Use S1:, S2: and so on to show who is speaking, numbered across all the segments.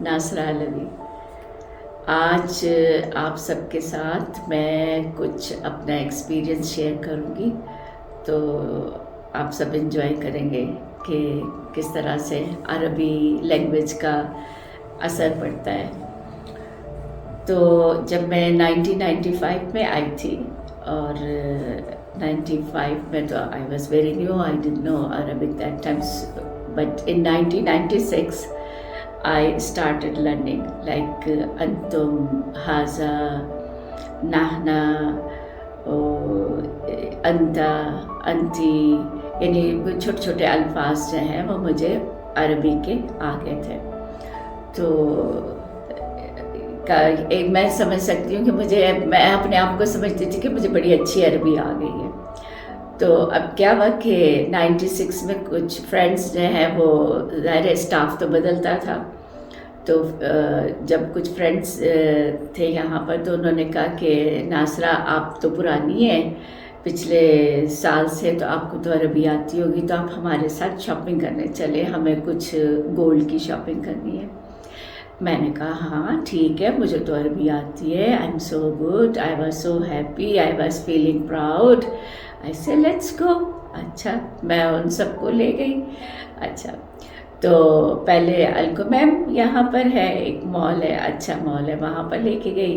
S1: नासरा अलवी। आज आप सबके साथ मैं कुछ अपना एक्सपीरियंस शेयर करूँगी, तो आप सब एंजॉय करेंगे कि किस तरह से अरबी लैंग्वेज का असर पड़ता है। तो जब मैं 1995 में आई थी, और 95 में तो I was very new, I didn't know Arabic that times, but in 1996 I started learning like antum, haza, nahna, anta, anti, यानी छोटे छोटे अल्फाज जो हैं वो मुझे अरबी के आ गए थे। तो मैं समझ सकती हूँ कि मैं अपने आप को समझती थी कि मुझे बड़ी अच्छी अरबी आ गई है। तो अब क्या हुआ कि 96 में कुछ फ्रेंड्स जो हैं वो ज़ाहिर स्टाफ तो बदलता था, तो जब कुछ फ्रेंड्स थे यहाँ पर तो उन्होंने कहा कि नासरा आप तो पुरानी हैं, पिछले साल से तो आपको तो अरबी आती होगी, तो आप हमारे साथ शॉपिंग करने चले, हमें कुछ गोल्ड की शॉपिंग करनी है। मैंने कहा हाँ ठीक है, मुझे तो अरबी आती है, I am so good, I was so happy, I was feeling proud, I say let's गो। अच्छा, मैं उन सबको ले गई। अच्छा, तो पहले अलकुमैम यहाँ पर है, एक मॉल है, अच्छा मॉल है, वहाँ पर लेके गई।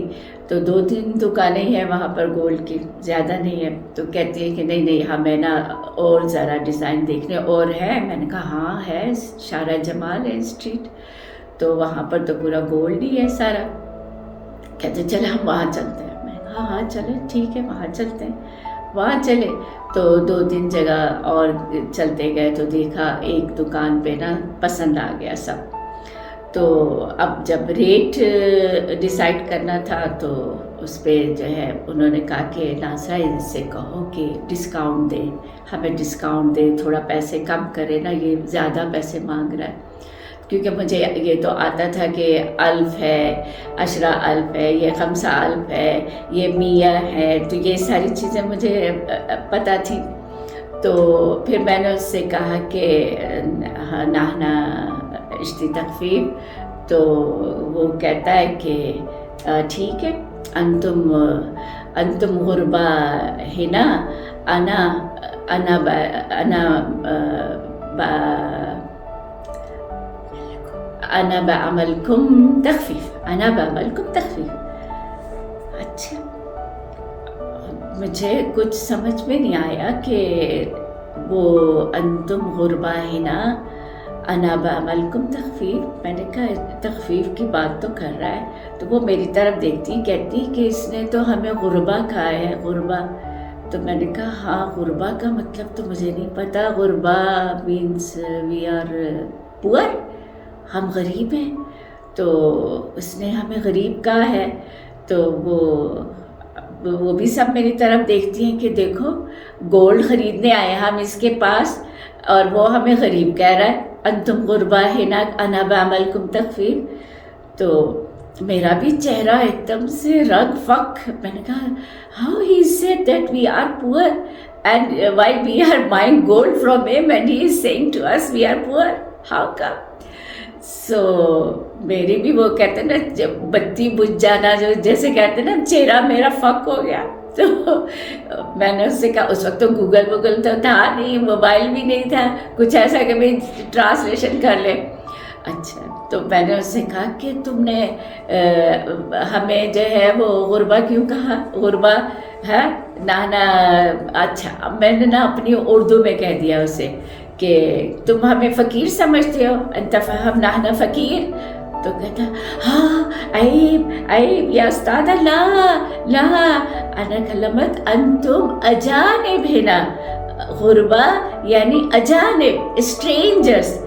S1: तो 2-3 दुकानें हैं वहाँ पर गोल्ड की, ज़्यादा नहीं है। तो कहती है कि नहीं नहीं, हमें ना और ज़रा डिज़ाइन देखने और है। मैंने कहा हाँ है, शारा जमाल है स्ट्रीट, तो वहाँ पर तो पूरा गोल्ड ही है सारा। कहते चले हम वहाँ चलते हैं। मैंने कहा हाँ चले ठीक है, वहाँ चलते हैं। वहाँ चले तो 2-3 जगह और चलते गए, तो देखा एक दुकान पे ना पसंद आ गया सब। तो अब जब रेट डिसाइड करना था तो उस पर जो है उन्होंने कहा कि नासरा इससे कहो कि डिस्काउंट दे, हमें डिस्काउंट दे, थोड़ा पैसे कम करे ना, ये ज़्यादा पैसे मांग रहा है। क्योंकि मुझे ये तो आता था कि अल्फ है, अशरा अल्फ है, ये खमसा अल्फ है, ये मिया है, तो ये सारी चीज़ें मुझे पता थी। तो फिर मैंने उससे कहा कि नाहना इश्ती तखफीफ, तो वो कहता है कि ठीक है, अंतुम गुरबा हिना, अना बअमलकुम तखफीफ, अना बअमलकुम तखफीफ। अच्छा, मुझे कुछ समझ में नहीं आया कि वो अंतुम गुरबा हिना अना बअमलकुम तखफीफ। मैंने कहा तखफीफ की बात तो कर रहा है, तो वो मेरी तरफ देखती कहती कि इसने तो हमें गुरबा कहा है, गुरबा। तो मैंने कहा हाँ, गुरबा का मतलब तो मुझे नहीं पता, गुरबा मीन्स वी आर पुअर, हम गरीब हैं, तो उसने हमें गरीब कहा है। तो वो भी सब मेरी तरफ देखती हैं कि देखो गोल्ड ख़रीदने आए हम इसके पास और वो हमें गरीब कह रहा है, अंतुम गुरबा हिना अना बअमलकुम तखफीफ। तो मेरा भी चेहरा एकदम से रंग फक। मैंने कहा how he said that we are poor and why we are buying gold from him and he is saying to us we are poor, how come. So मेरी भी वो कहते हैं ना, जब बत्ती बुझ जाना, जो जैसे कहते हैं ना, चेहरा मेरा फक हो गया। तो मैंने उससे कहा, उस वक्त तो गूगल तो था नहीं, मोबाइल भी नहीं था, कुछ ऐसा कि भाई ट्रांसलेशन कर ले। अच्छा, तो मैंने उससे कहा कि तुमने हमें जो है वो गुरबा क्यों कहा, गुरबा है नाना। अच्छा, मैंने ना अपनी उर्दू में कह दिया उसे कि तुम हमें फ़कीर समझते हो, अंतफ़हम नाहना फ़कीर। तो कहता हाँ अयब या उस्ताद, ला अना कलमत अंतुम अजानिब हिना, गुरबा यानी अजानिब, स्ट्रेंजर्स।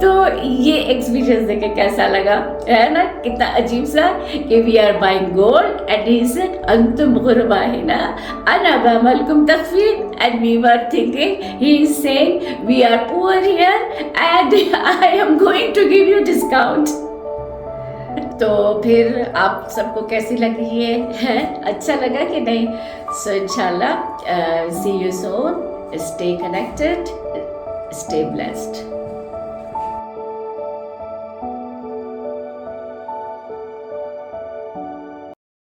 S1: तो ये एक्सपीरियंस देखे कैसा लगा, है ना, कितना अजीब सा कि we are buying gold and he said अंतुम गुरबा हिना अना बअमलकुम तखफीफ, and we were thinking he is saying we are poor here and I am going to give you discount. तो फिर आप सबको कैसी लगी ये है, अच्छा लगा कि नहीं? सो इंशाल्लाह see you soon, stay connected, stay blessed.